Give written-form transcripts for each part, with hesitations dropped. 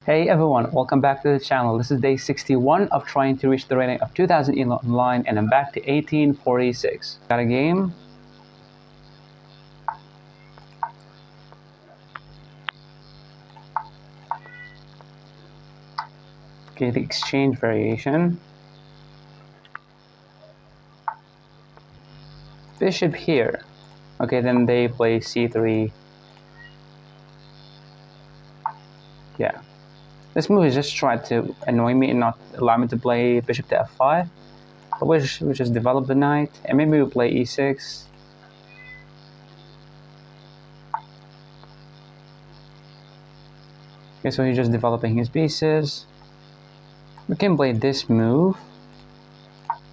Hey everyone, welcome back to the channel. This is day 61 of trying to reach the rating of 2000 in online, and I'm back to 1846. Got a game? Okay, the exchange variation. Bishop here. Okay, then they play c3. Yeah. This move is just trying to annoy me and not allow me to play bishop to f5. But we just develop the knight, and maybe we play e6. Okay, so he's just developing his pieces. We can play this move.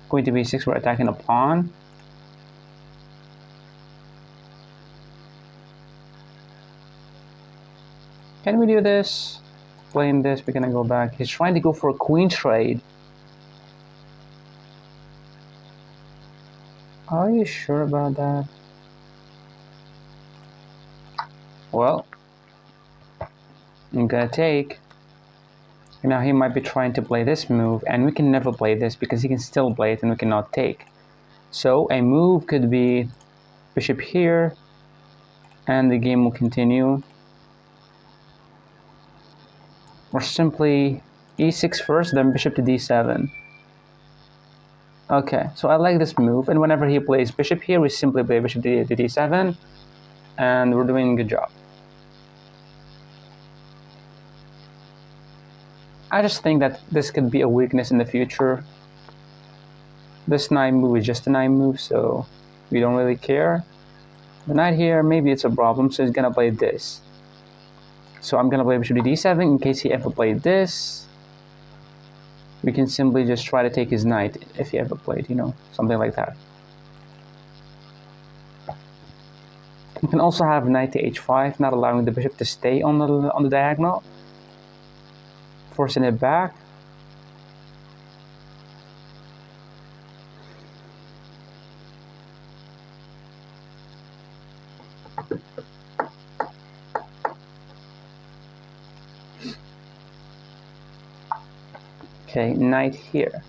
Going to b6, we're attacking a pawn. Can we do this? Playing this, we're gonna go back. He's trying to go for a queen trade. Are you sure about that? Well, I'm gonna take. Now he might be trying to play this move, and we can never play this because he can still play it and we cannot take. So a move could be bishop here, and the game will continue. Or simply e6 first, then bishop to d7. Okay, so I like this move, and whenever he plays bishop here, we simply play bishop to d7, and we're doing a good job. I just think that this could be a weakness in the future. This knight move is just a knight move, so we don't really care. The knight here, maybe it's a problem, so he's gonna play this. So I'm gonna play bishop to d7 in case he ever played this. We can simply just try to take his knight if he ever played, something like that. You can also have knight to h5, not allowing the bishop to stay on the diagonal, forcing it back. Okay, knight here.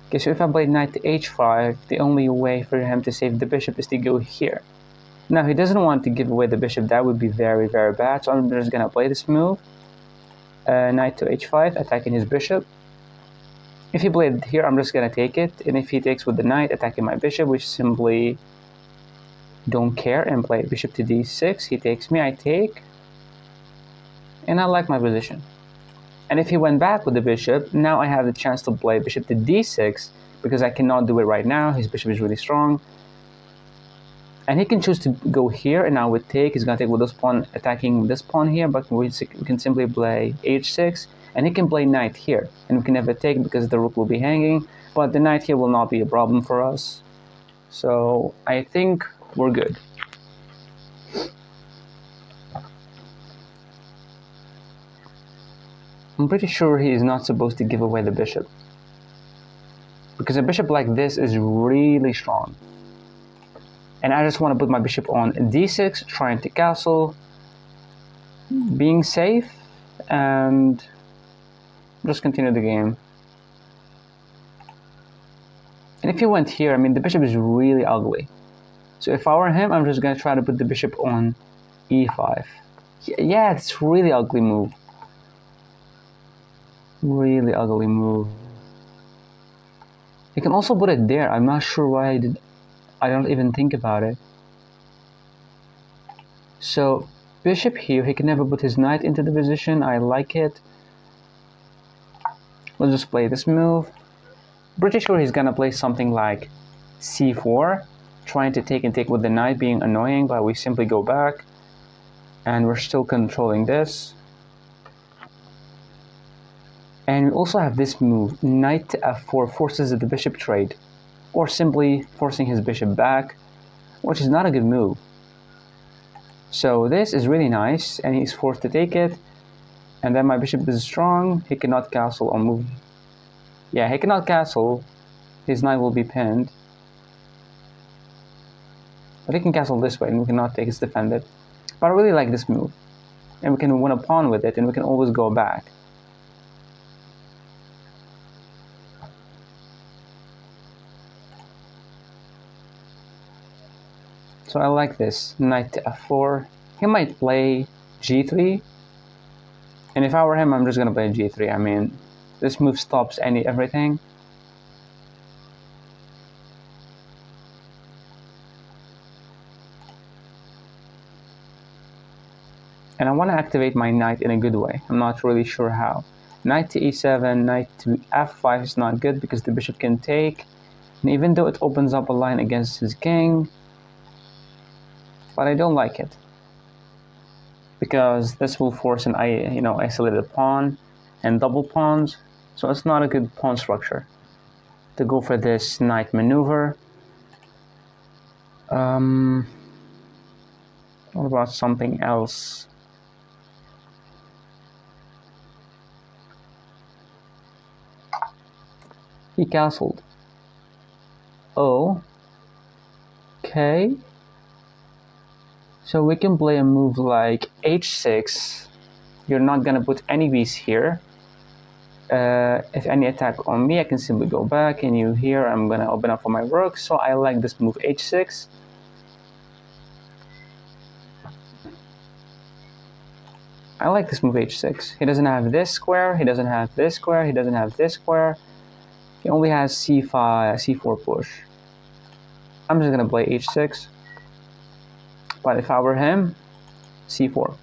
Okay, so if I play knight to h5, the only way for him to save the bishop is to go here. Now, he doesn't want to give away the bishop. That would be very, very bad. So I'm just going to play this move. Knight to h5, attacking his bishop. If he played it here, I'm just going to take it. And if he takes with the knight, attacking my bishop, which simply don't care, and play bishop to d6. He takes me, I take. And I like my position. And if he went back with the bishop, now I have the chance to play bishop to d6, because I cannot do it right now. His bishop is really strong. And he can choose to go here, and I would take. He's going to take with this pawn, attacking this pawn here, but we can simply play h6, and he can play knight here. And we can never take because the rook will be hanging, but the knight here will not be a problem for us. So I think we're good. I'm pretty sure he is not supposed to give away the bishop, because a bishop like this is really strong. And I just want to put my bishop on d6, trying to castle, being safe, and just continue the game. And if he went here, I mean, the bishop is really ugly. So if I were him, I'm just going to try to put the bishop on e5. Yeah, it's a really ugly move. Really ugly move. You can also put it there. I'm not sure why I don't even think about it. So bishop here, he can never put his knight into the position. I like it. Let's just play this move. Pretty sure he's gonna play something like c4, trying to take with the knight, being annoying, but we simply go back, and we're still controlling this. And we also have this move, knight to f4, forces the bishop trade, or simply forcing his bishop back, which is not a good move. So this is really nice, and he's forced to take it, and then my bishop is strong. He cannot castle or move. Yeah, he cannot castle. His knight will be pinned. But he can castle this way, and we cannot take. It's defended. But I really like this move. and we can win a pawn with it, and we can always go back. So I like this. Knight to f4. He might play g3. And if I were him, I'm just going to play g3. I mean, this move stops everything. And I want to activate my knight in a good way. I'm not really sure how. Knight to e7, knight to f5 is not good because the bishop can take. And even though it opens up a line against his king, but I don't like it. Because this will force an isolated pawn and double pawns. So it's not a good pawn structure to go for this knight maneuver. What about something else? He castled. Oh. Okay. So we can play a move like h6. You're not gonna put any piece here. If any attack on me, I can simply go back, and you here, I'm gonna open up for my rook. So I like this move h6. I like this move h6. He doesn't have this square, he doesn't have this square, he doesn't have this square. He only has c5, c4 push. I'm just gonna play h6. But if I were him, c4.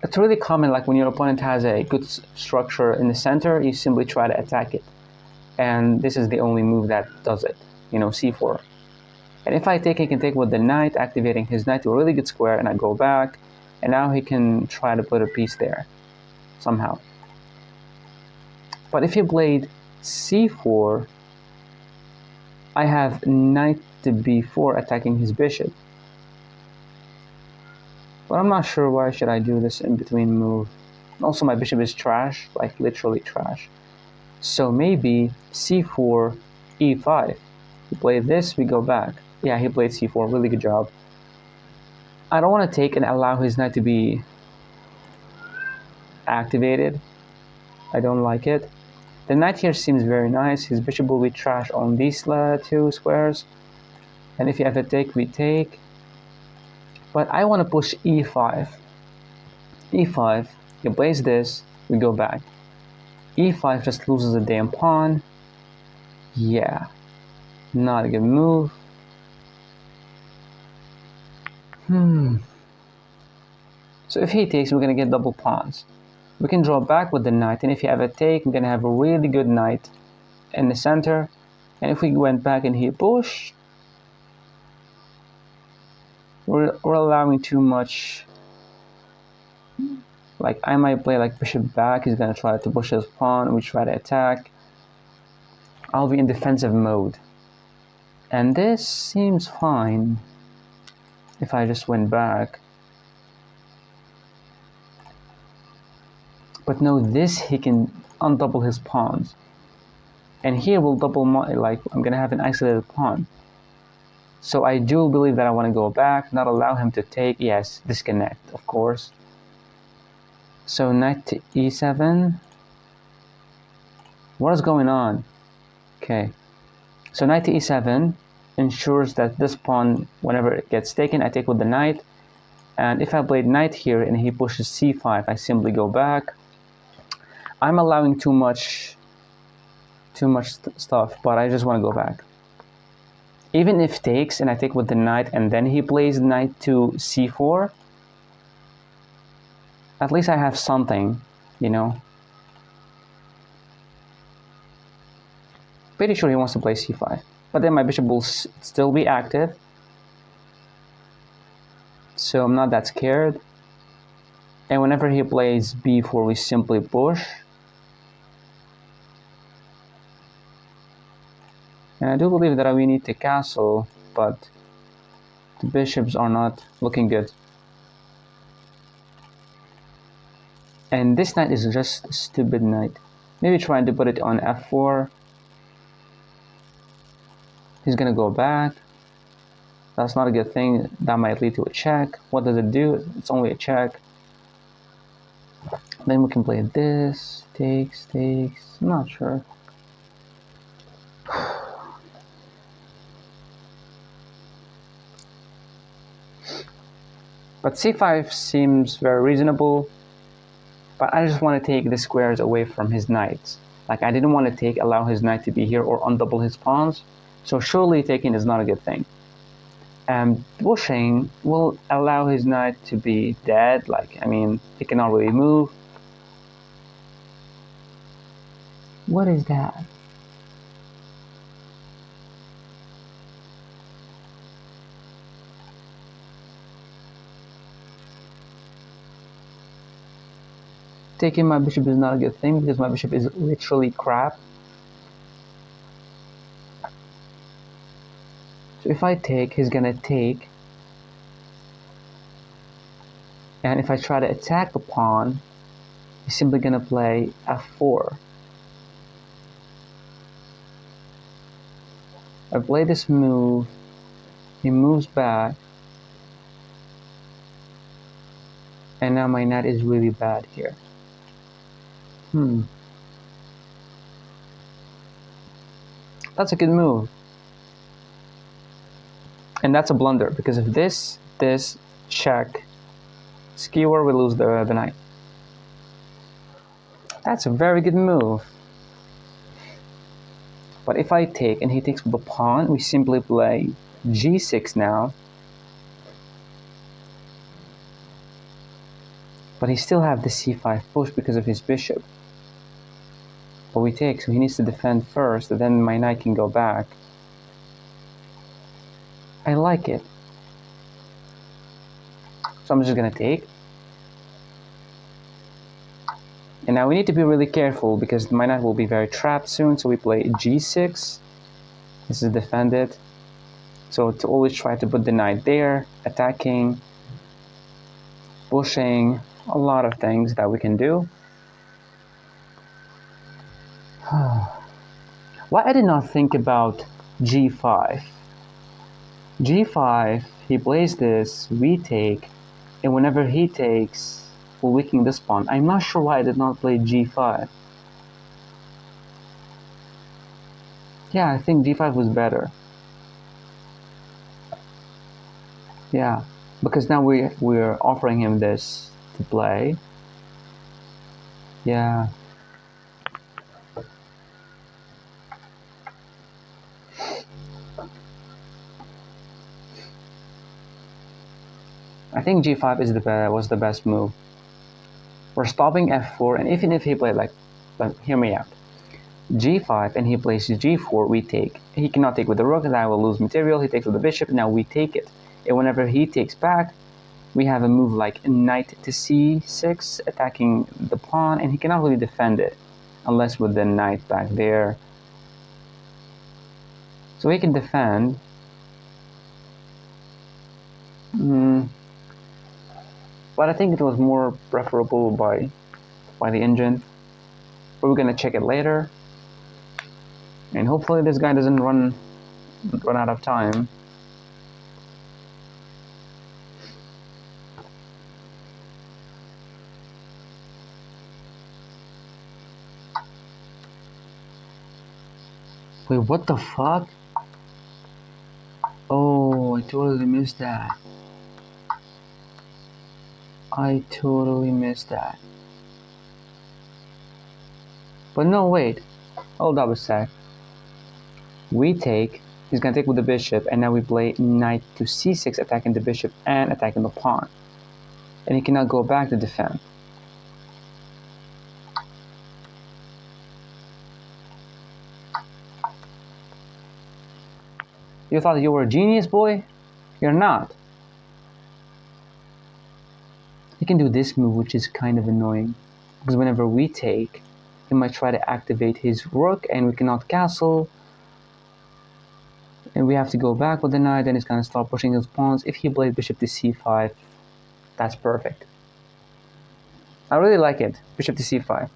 It's really common, like when your opponent has a good structure in the center, you simply try to attack it. And this is the only move that does it, c4. And if I take, he can take with the knight, activating his knight to a really good square, and I go back, and now he can try to put a piece there, somehow. But if he played c4, I have knight to b4 attacking his bishop. But I'm not sure why should I do this in between move. Also, my bishop is trash, like literally trash. So maybe c4, e5. We play this, we go back. Yeah, he played c4, really good job. I don't want to take and allow his knight to be activated. I don't like it. The knight here seems very nice. His bishop will be trash on these two squares. And if you have a take, we take. But I want to push e5. e5, he plays this, we go back. e5 just loses a damn pawn. Yeah, not a good move. So if he takes, we're going to get double pawns. We can draw back with the knight, and if you have a take, we're going to have a really good knight in the center. And if we went back and he pushed, we're allowing too much. Like, I might play like bishop back, he's going to try to push his pawn, we try to attack. I'll be in defensive mode. And this seems fine if I just went back. But no, this he can undouble his pawns. And here we'll double like I'm gonna have an isolated pawn. So I do believe that I want to go back, not allow him to take. Yes, disconnect, of course. So knight to e7. What is going on? Okay. So knight to e7 ensures that this pawn, whenever it gets taken, I take with the knight. And if I played knight here and he pushes c5, I simply go back. I'm allowing too much stuff, but I just want to go back. Even if takes and I take with the knight and then he plays knight to c4, at least I have something, Pretty sure he wants to play c5, but then my bishop will still be active, so I'm not that scared. And whenever he plays b4, we simply push. And I do believe that we need to castle, but the bishops are not looking good. And this knight is just a stupid knight. Maybe trying to put it on f4. He's gonna go back. That's not a good thing. That might lead to a check. What does it do? It's only a check. Then we can play this. Takes. I'm not sure. But c5 seems very reasonable. But I just want to take the squares away from his knights. Like, I didn't want to allow his knight to be here or undouble his pawns. So surely taking is not a good thing. And pushing will allow his knight to be dead. Like, I mean, he cannot really move. What is that? Taking my bishop is not a good thing because my bishop is literally crap. So if I take, he's gonna take. And if I try to attack the pawn, he's simply gonna play f4. I play this move, he moves back, and now my knight is really bad here. That's a good move. And that's a blunder, because if this check, skewer, we lose the knight. That's a very good move. But if I take and he takes with the pawn, we simply play g6 now. But he still have the c5 push because of his bishop. But we take, so he needs to defend first, and then my knight can go back. I like it. So I'm just gonna take. And now we need to be really careful because my knight will be very trapped soon, so we play g6. This is defended. So to always try to put the knight there, attacking, pushing, a lot of things that we can do. Why I did not think about g5. g5, he plays this, we take, and whenever he takes, we're weakening this pawn. I'm not sure why I did not play g5. Yeah, I think g5 was better. Yeah, because now we're offering him this to play. Yeah. I think g5 was the best move. We're stopping f4, and even if he played like hear me out, g5 and he plays g4, we take. He cannot take with the rook, and I will lose material. He takes with the bishop, now we take it. And whenever he takes back, we have a move like knight to c6, attacking the pawn, and he cannot really defend it, unless with the knight back there. So he can defend. But I think it was more preferable by the engine. But we're gonna check it later. And hopefully this guy doesn't run out of time. Wait, what the fuck? Oh, I totally missed that. I totally missed that. But no, wait. Hold up a sec. We take, he's gonna take with the bishop, and now we play knight to c6, attacking the bishop and attacking the pawn. And he cannot go back to defend. You thought you were a genius, boy? You're not. He can do this move, which is kind of annoying. Because whenever we take, he might try to activate his rook, and we cannot castle. And we have to go back with the knight, and he's gonna start pushing his pawns. If he played bishop to c5, that's perfect. I really like it, bishop to c5.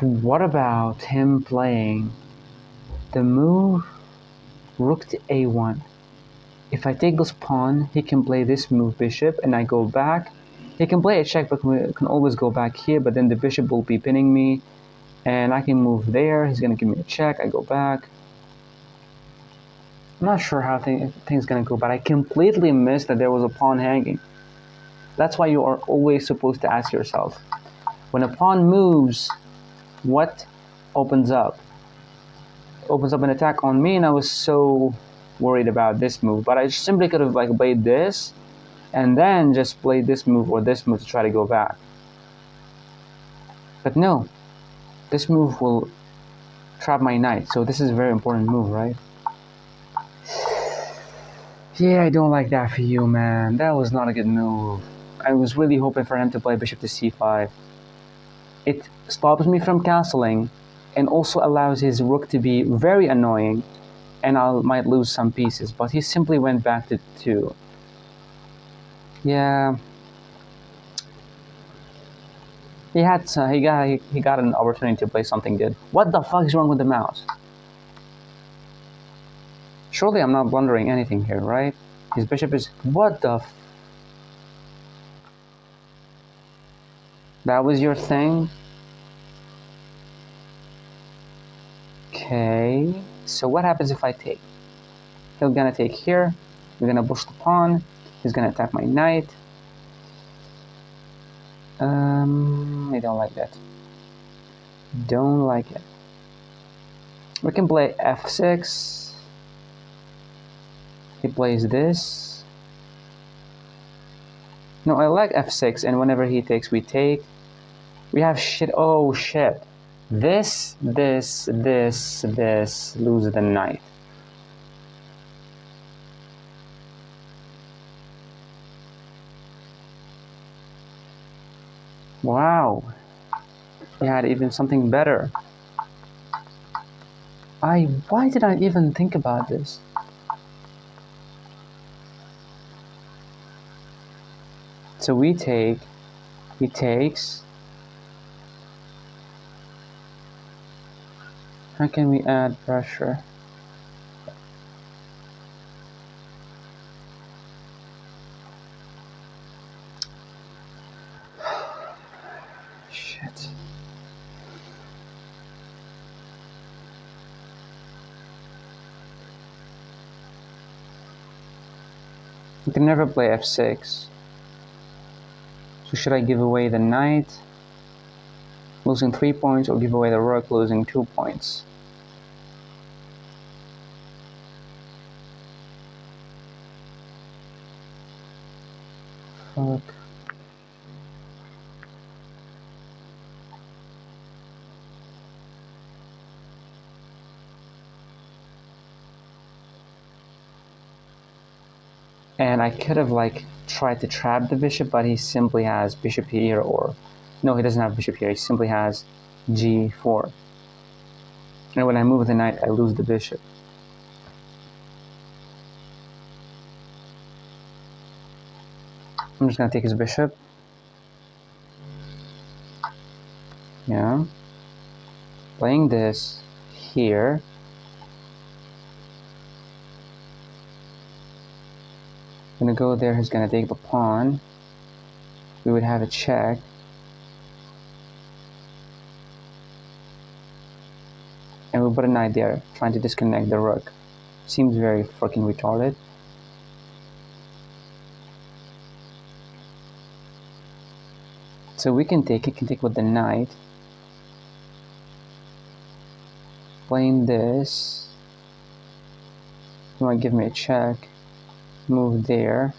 What about him playing the move rook to a1? If I take this pawn, he can play this move bishop, and I go back. He can play a check, but we can always go back here, but then the bishop will be pinning me, and I can move there. He's going to give me a check. I go back. I'm not sure how things going to go, but I completely missed that there was a pawn hanging. That's why you are always supposed to ask yourself, when a pawn moves, what opens up? Opens up an attack on me, and I was so worried about this move, but I simply could have like played this and then just played this move or this move to try to go back. But no, this move will trap my knight, so this is a very important move, right? Yeah, I don't like that for you, man. That was not a good move. I was really hoping for him to play bishop to c5. It stops me from castling and also allows his rook to be very annoying, and I might lose some pieces, but he simply went back to 2. Yeah, he got an opportunity to play something good. What the fuck is wrong with the mouse? Surely I'm not blundering anything here, right? His bishop is... What the f... That was your thing? Okay, so what happens if I take? He's gonna take here, we're gonna push the pawn, he's gonna attack my knight. I don't like that. Don't like it. We can play f6. He plays this. No, I like f6, and whenever he takes, we take. We have shit. Oh, shit. This, lose the knight. Wow. He had even something better. Why did I even think about this? So we take, he takes. How can we add pressure? Shit. We can never play f6. So should I give away the knight, losing 3 points, or give away the rook, losing 2 points? Fuck. And I could have like tried to trap the bishop, but he simply has bishop here, or no, he doesn't have bishop here. He simply has g4. And when I move the knight, I lose the bishop. I'm just gonna take his bishop. Yeah. Playing this here. Gonna go there, he's gonna take the pawn. We would have a check. And we put a knight there, trying to disconnect the rook. Seems very fucking retarded. So we can take, he can take with the knight. Playing this. He might give me a check. Move there.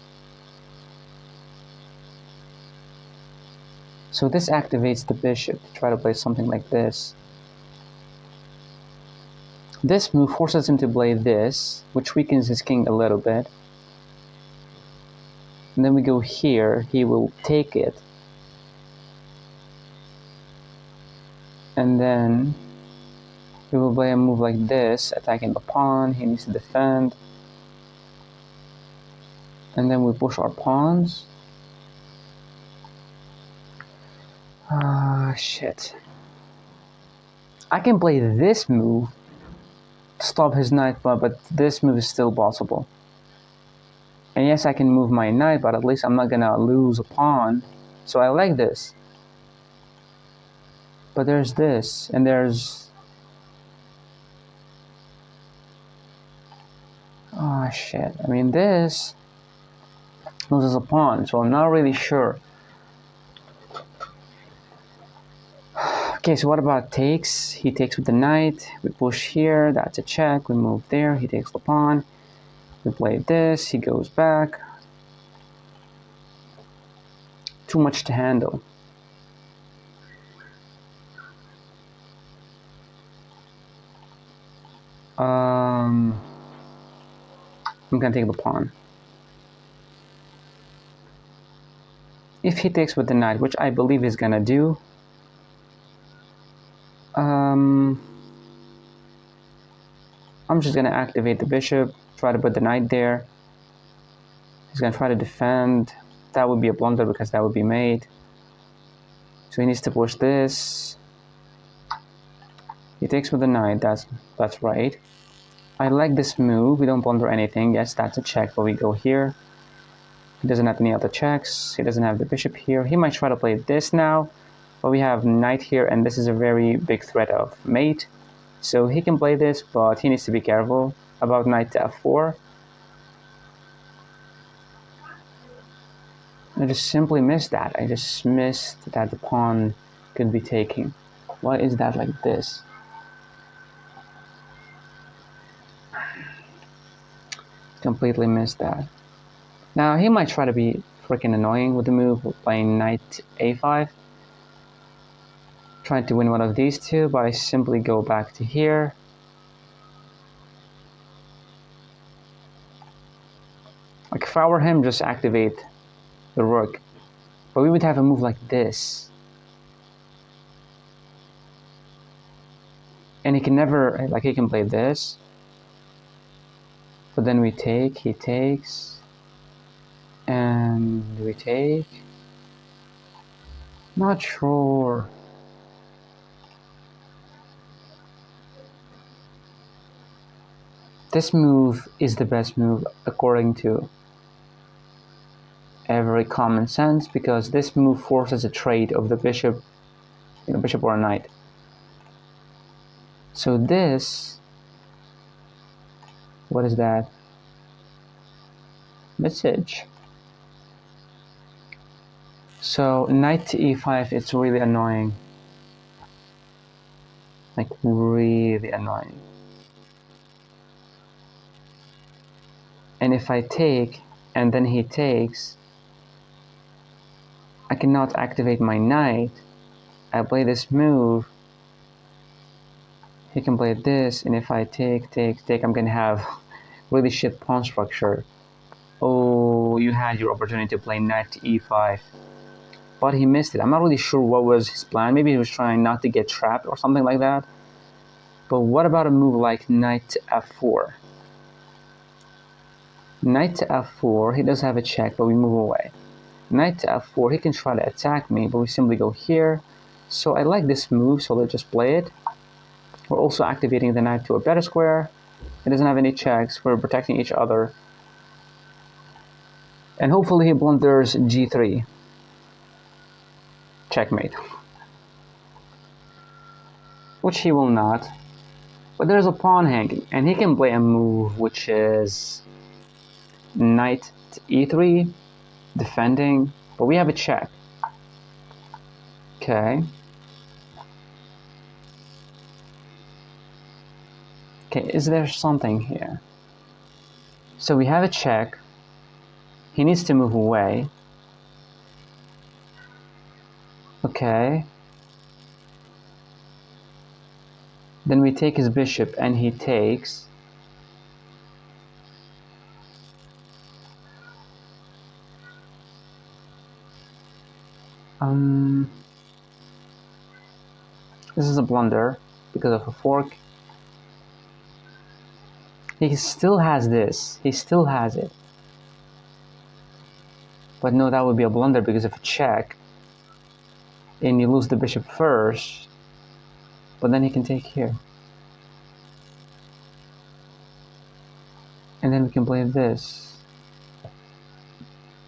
So this activates the bishop to try to play something like this. This move forces him to play this, which weakens his king a little bit. And then we go here, he will take it. And then we will play a move like this, attacking the pawn, he needs to defend. And then we push our pawns. Ah, shit. I can play this move to stop his knight, but this move is still possible. And yes, I can move my knight, but at least I'm not gonna lose a pawn. So I like this. But there's this, and there's... oh shit, I mean this loses a pawn, so I'm not really sure. Okay, so what about takes? He takes with the knight, we push here, that's a check, we move there, he takes the pawn, we play this, he goes back. Too much to handle. I'm gonna take the pawn. If he takes with the knight, which I believe he's gonna do, I'm just gonna activate the bishop, try to put the knight there. He's gonna try to defend. That would be a blunder because that would be mate. So he needs to push this. He takes with the knight, that's right. I like this move, we don't blunder anything. Yes, that's a check, but we go here. He doesn't have any other checks, he doesn't have the bishop here. He might try to play this now, but we have knight here, and this is a very big threat of mate. So he can play this, but he needs to be careful about knight to f4. I just simply missed that. I just missed that the pawn could be taking. Why is that like this? Completely missed that. Now he might try to be freaking annoying with the move, playing knight a5. Trying to win one of these two, but I simply go back to here. Like if I were him, just activate the rook. But we would have a move like this. And he can never, like he can play this. But then we take, he takes. And we take. Not sure. This move is the best move according to every common sense, because this move forces a trade of the bishop, bishop or a knight. So this, what is that? Message. So knight to e5, it's really annoying. Like really annoying. And if I take, and then he takes, I cannot activate my knight. I play this move. He can play this, and if I take, I'm gonna have really shit pawn structure. Oh, you had your opportunity to play knight to e5. But he missed it. I'm not really sure what was his plan. Maybe he was trying not to get trapped or something like that. But what about a move like knight to f4? Knight to f4, he does have a check, but we move away. Knight to f4, he can try to attack me, but we simply go here. So I like this move, so let's just play it. We're also activating the knight to a better square. It doesn't have any checks, we're protecting each other. And hopefully he blunders g3. Checkmate. Which he will not. But there's a pawn hanging, and he can play a move which is knight to e3, defending, but we have a check. Okay. Okay, is there something here? So we have a check. He needs to move away. Okay. Then we take his bishop, and he takes. This is a blunder because of a fork. He still has this. He still has it. But no, that would be a blunder because of a check. And you lose the bishop first. But then he can take here. And then we can play this.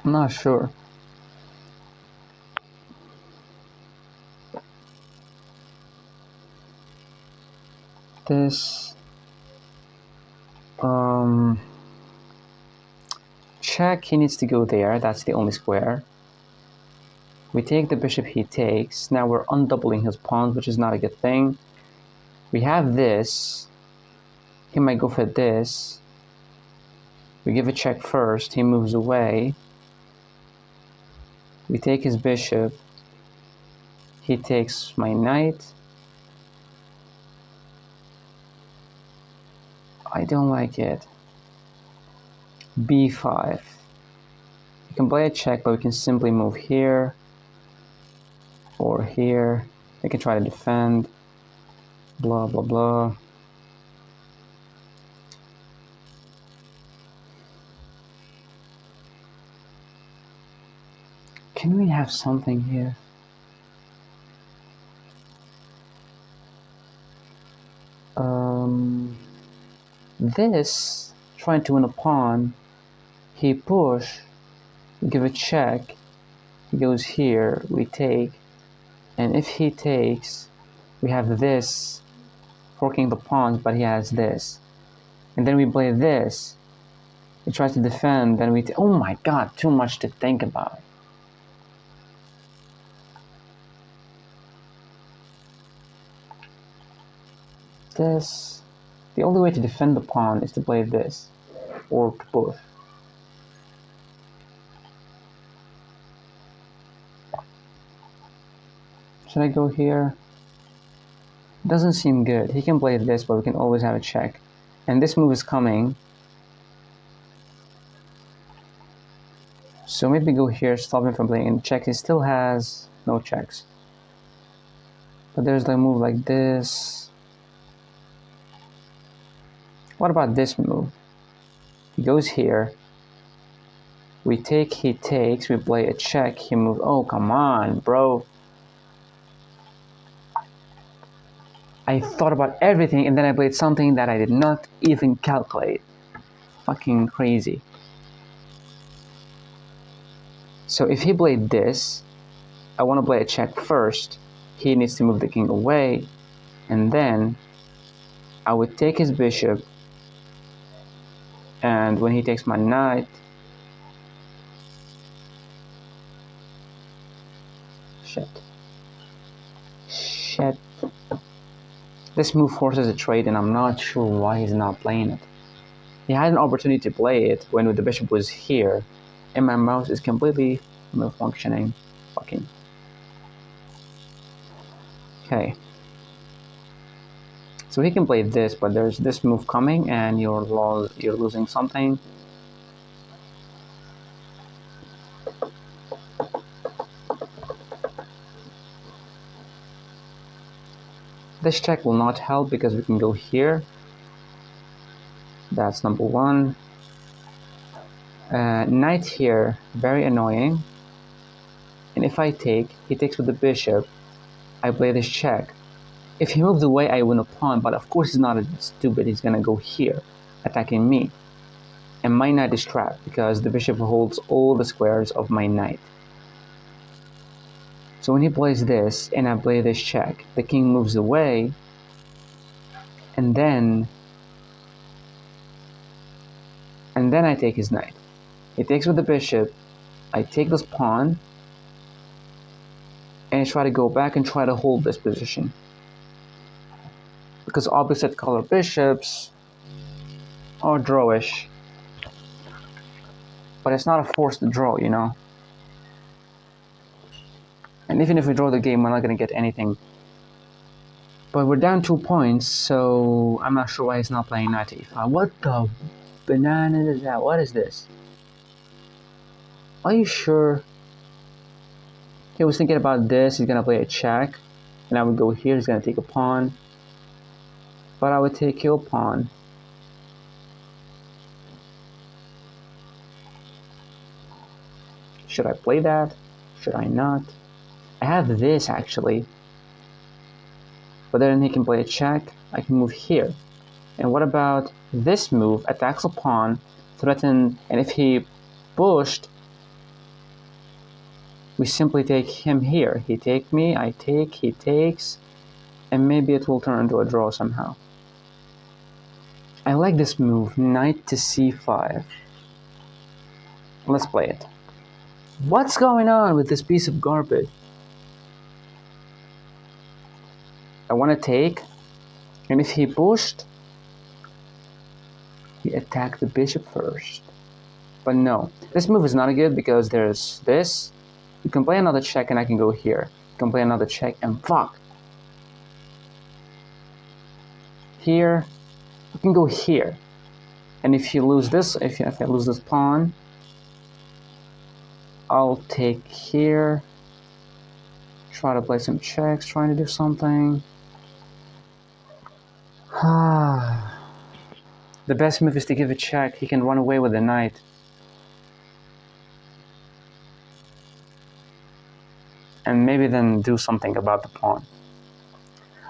I'm not sure. This check, he needs to go there. That's the only square. We take the bishop he takes. Now we're undoubling his pawns, which is not a good thing. We have this. He might go for this. We give a check first. He moves away. We take his bishop. He takes my knight. I don't like it. b5. We can play a check, but we can simply move here or here. We can try to defend. Blah, blah, blah. Can we have something here? This, trying to win a pawn, he push, we give a check, he goes here, we take, and if he takes, we have this, forking the pawns, but he has this. And then we play this, he tries to defend, then we, oh my god, too much to think about. This, the only way to defend the pawn is to play this, or to push. Should I go here? Doesn't seem good. He can play this, but we can always have a check. And this move is coming. So maybe go here, stop him from playing and check. He still has no checks. But there's the move like this. What about this move? He goes here. We take, he takes, we play a check, he moves. Oh, come on, bro. I thought about everything and then I played something that I did not even calculate. Fucking crazy. So if he played this, I want to play a check first. He needs to move the king away. And then I would take his bishop. And when he takes my knight, shit. This move forces a trade and I'm not sure why he's not playing it. He had an opportunity to play it when the bishop was here, and my mouse is completely malfunctioning. Fucking. Okay. So he can play this, but there's this move coming, and you're losing something. This check will not help because we can go here. That's number one. Knight here, very annoying. And if I take, he takes with the bishop. I play this check. If he moves away, I win a pawn, but of course he's not stupid. He's gonna go here, attacking me. And my knight is trapped because the bishop holds all the squares of my knight. So when he plays this, and I play this check, the king moves away, and then I take his knight. He takes with the bishop, I take this pawn, and I try to go back and try to hold this position. Because opposite color bishops are drawish. But it's not a forced draw, you know? And even if we draw the game, we're not going to get anything. But we're down 2 points, so I'm not sure why he's not playing knight to e5. What the banana is that? What is this? Are you sure? He was thinking about this. He's going to play a check. And I would go here. He's going to take a pawn. But I would take your pawn. Should I play that? Should I not? I have this actually. But then he can play a check. I can move here. And what about this move? Attacks a pawn, threaten, and if he pushed, we simply take him here. He take me, I take, he takes, and maybe it will turn into a draw somehow. I like this move, knight to c5. Let's play it. What's going on with this piece of garbage? I want to take, and if he pushed, he attacked the bishop first. But no, this move is not good because there's this. You can play another check and I can go here. You can play another check and fuck. Here, you can go here. And if you lose this, if I lose this pawn, I'll take here. Try to play some checks, trying to do something. The best move is to give a check. He can run away with the knight. And maybe then do something about the pawn.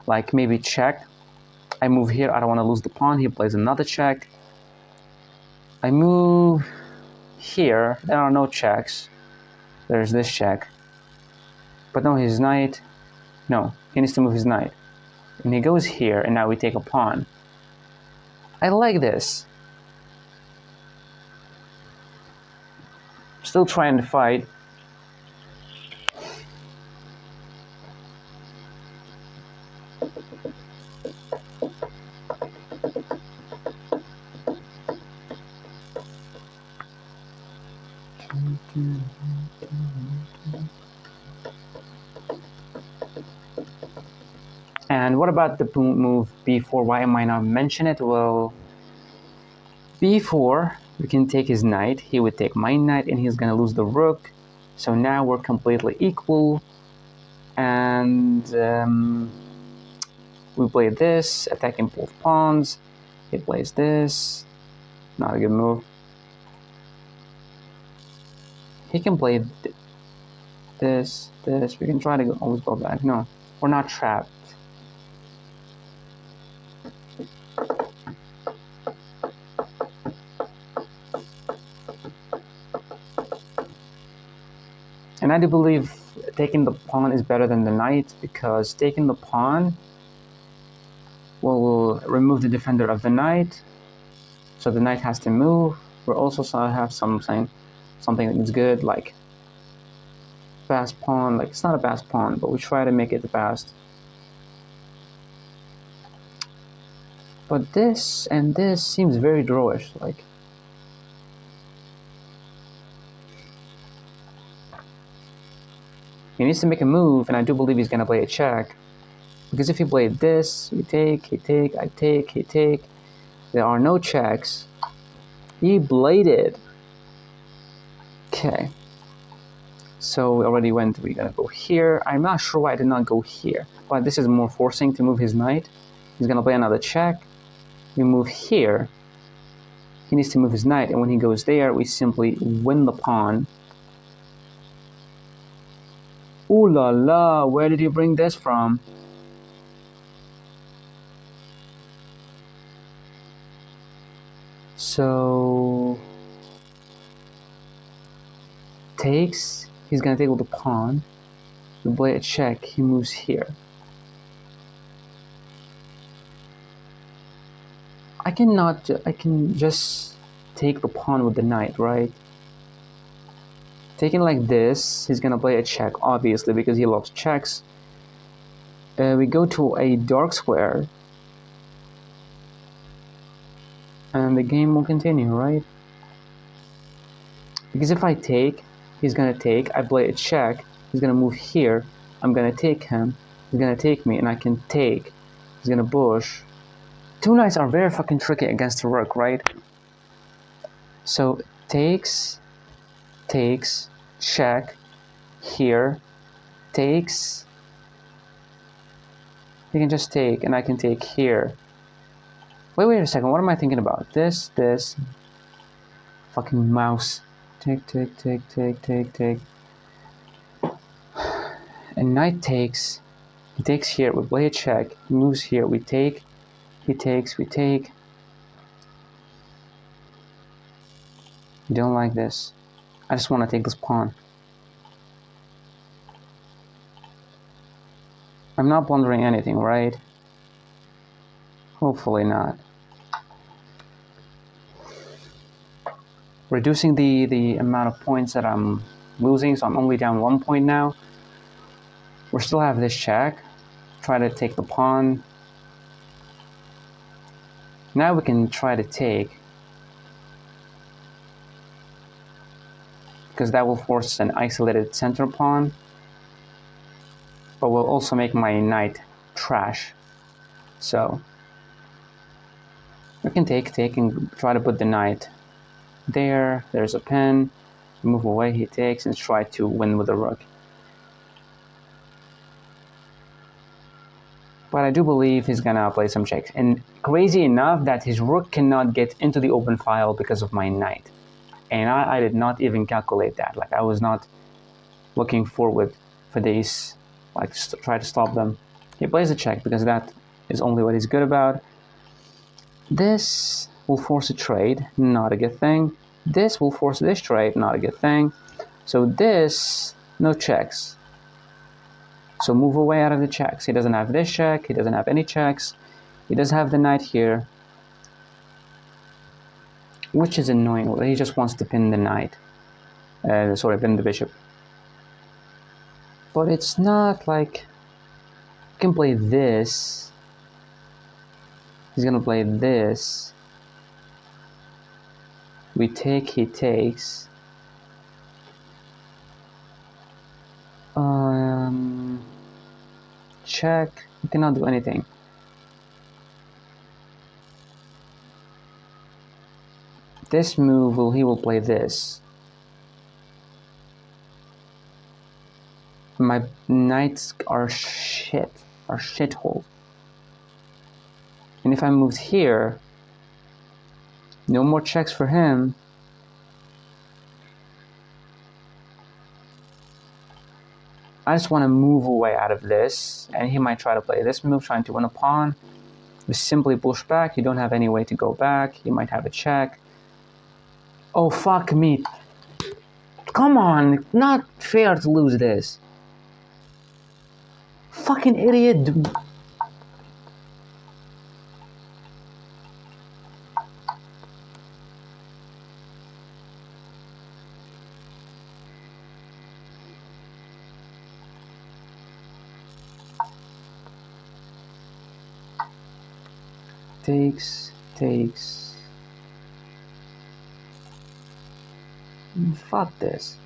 Like maybe check. I move here, I don't want to lose the pawn. He plays another check. I move here. There are no checks. There's this check. But no, his knight. No, he needs to move his knight. And he goes here, and now we take a pawn. I like this. Still trying to fight. And what about the move b4? Why am I not mention it? Well, b4, we can take his knight. He would take my knight, and he's gonna lose the rook. So now we're completely equal. And we play this, attacking both pawns. He plays this. Not a good move. He can play this. We can try to always go back. No, we're not trapped. And I do believe taking the pawn is better than the knight, because taking the pawn will remove the defender of the knight, so the knight has to move. We'll also have something that's good, like fast pawn. Like, it's not a fast pawn, but we try to make it fast. But this and this seems very drawish. Like, he needs to make a move, and I do believe he's gonna play a check. Because if he played this, we take, he take, I take, he take. There are no checks. He bladed. Okay. So we already went, we're gonna go here. I'm not sure why I did not go here. But this is more forcing to move his knight. He's gonna play another check. We move here. He needs to move his knight, and when he goes there, we simply win the pawn. Ooh la la, where did you bring this from? So takes, he's gonna take with the pawn. We play a check, he moves here. I can just take the pawn with the knight, right? Taking like this, he's gonna play a check, obviously, because he loves checks. We go to a dark square, and the game will continue, right? Because if I take, he's gonna take, I play a check, he's gonna move here, I'm gonna take him, he's gonna take me, and I can take, he's gonna push. Two knights are very fucking tricky against the rook, right? So takes, check, here, takes, he can just take, and I can take here. Wait a second, what am I thinking about? This, fucking mouse. Take. And knight takes, He takes here, we play a check. He moves here, we take. He takes, we take. Don't like this. I just want to take this pawn. I'm not blundering anything, right? Hopefully not. Reducing the amount of points that I'm losing, so I'm only down 1 point now. We still have this check. Try to take the pawn. Now we can try to take, because that will force an isolated center pawn, but will also make my knight trash. So we can take and try to put the knight there. There's a pin. Move away, he takes, and try to win with the rook. But I do believe he's gonna play some checks. And crazy enough that his rook cannot get into the open file because of my knight. And I did not even calculate that. Like, I was not looking forward for these, like, try to stop them. He plays a check because that is only what he's good about. This will force a trade, not a good thing. This will force this trade, not a good thing. So this, no checks. So move away out of the checks. He doesn't have this check, he doesn't have any checks. He does have the knight here, which is annoying. He just wants to pin the knight. Pin the bishop. But it's not like... You can play this. He's gonna play this. We take, he takes. Check. You cannot do anything. This move, he will play this. My knights are shithole. And if I moved here, no more checks for him. I just want to move away out of this, and he might try to play this move, trying to win a pawn. We simply push back. You don't have any way to go back. He might have a check. Oh, fuck me. Come on, it's not fair to lose this. Fucking idiot. Takes. Fuck this.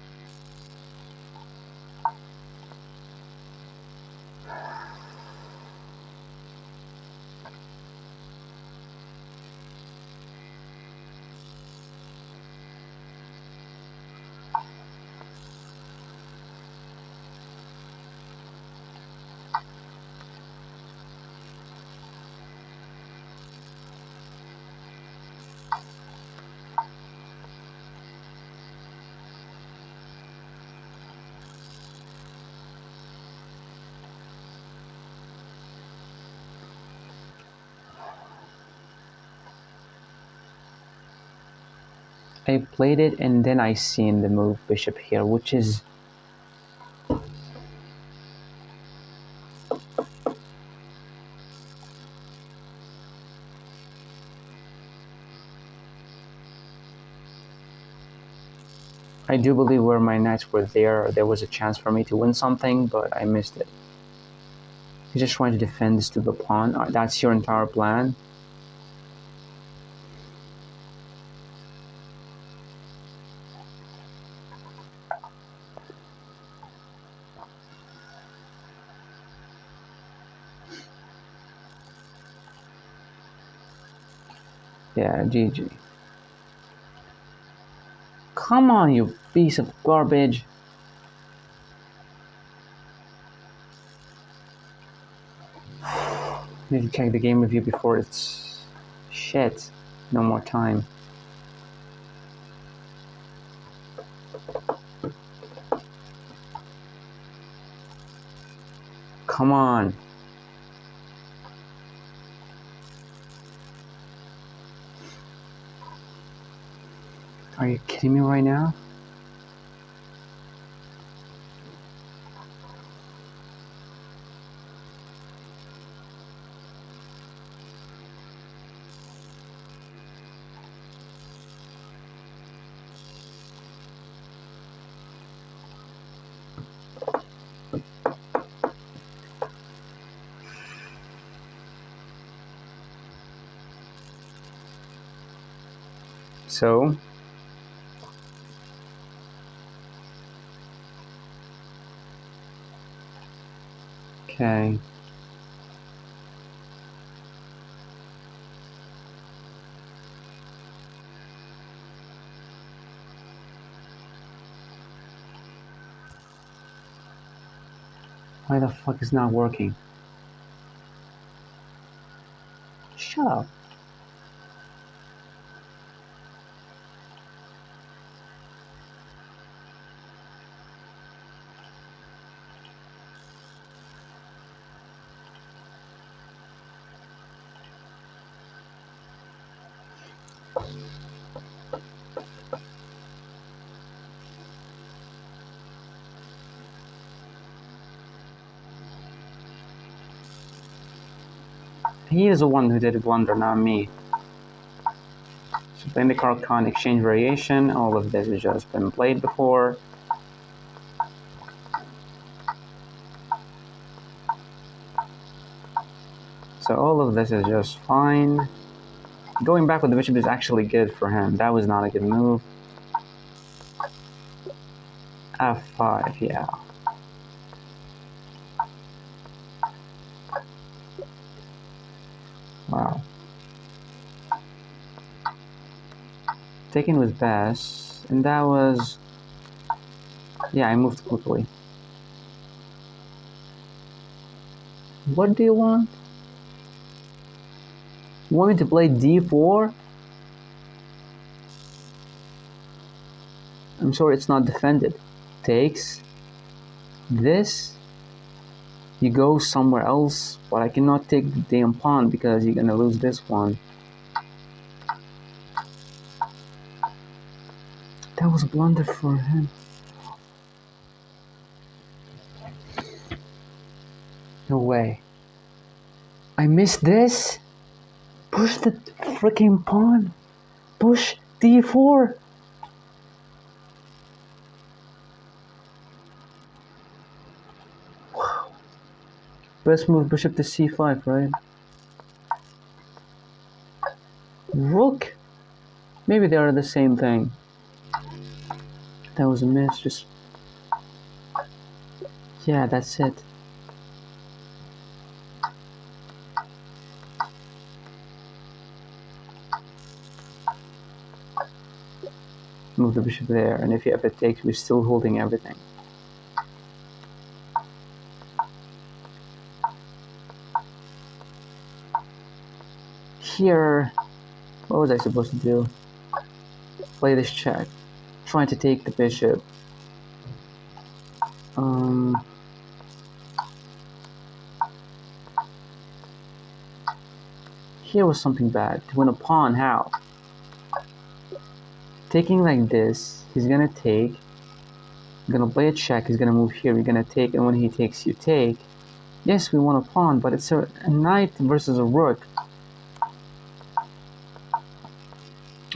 I played it and then I seen the move bishop here, which is... I do believe where my knights were there was a chance for me to win something, but I missed it. He's just trying to defend this to the pawn. That's your entire plan. Yeah, GG. Come on, you piece of garbage. Need to check the game review before it's... Shit. No more time. Come on. Are you kidding me right now? So, okay. Why the fuck is not working? Shut up. He is the one who did a blunder, not me. So playing the card can't exchange variation. All of this has just been played before. So all of this is just fine. Going back with the bishop is actually good for him. That was not a good move. F5, yeah. Wow. Taking was best, and that was... Yeah, I moved quickly. What do you want? You want me to play d4? I'm sorry, it's not defended. Takes this. You go somewhere else, but I cannot take the damn pawn because you're gonna lose this one. That was a blunder for him. No way. I missed this? Push the freaking pawn. Push d4. Wow. Best move bishop to c5, right? Rook. Maybe they are the same thing. That was a miss. Just... Yeah, that's it. Move the bishop there, and if he ever takes, we're still holding everything. Here, what was I supposed to do? Play this check. Trying to take the bishop. Here was something bad. To win a pawn, how? Taking like this, he's gonna take. Gonna play a check, he's gonna move here, we're gonna take, and when he takes, you take. Yes, we want a pawn, but it's a knight versus a rook.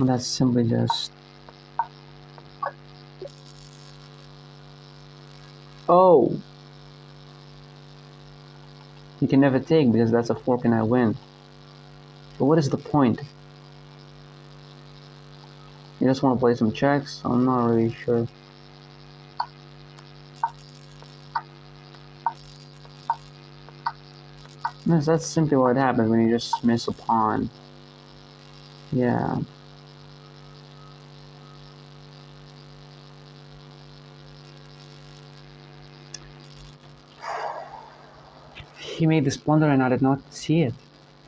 And that's simply just... Oh! You can never take because that's a fork and I win. But what is the point? You just want to play some checks? I'm not really sure. Yes, that's simply what happens when you just miss a pawn. Yeah. He made this blunder and I did not see it.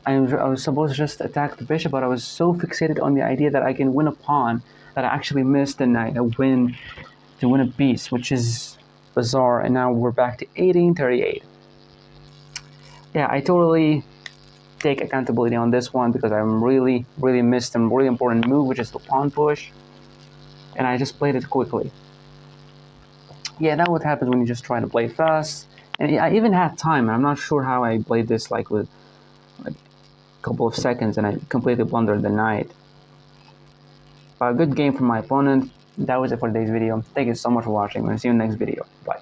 I was supposed to just attack the bishop, but I was so fixated on the idea that I can win a pawn that I actually missed the knight. I win to win a piece, which is bizarre. And now we're back to 1838. yeah, I totally take accountability on this one because I really missed a really important move, which is the pawn push, and I just played it quickly. Yeah, that's what happens when you just try to play fast. And I even had time. I'm not sure how I played this like with like a couple of seconds, and I completely blundered the knight. But a good game from my opponent. That was it for today's video. Thank you so much for watching. I'll see you in the next video. Bye.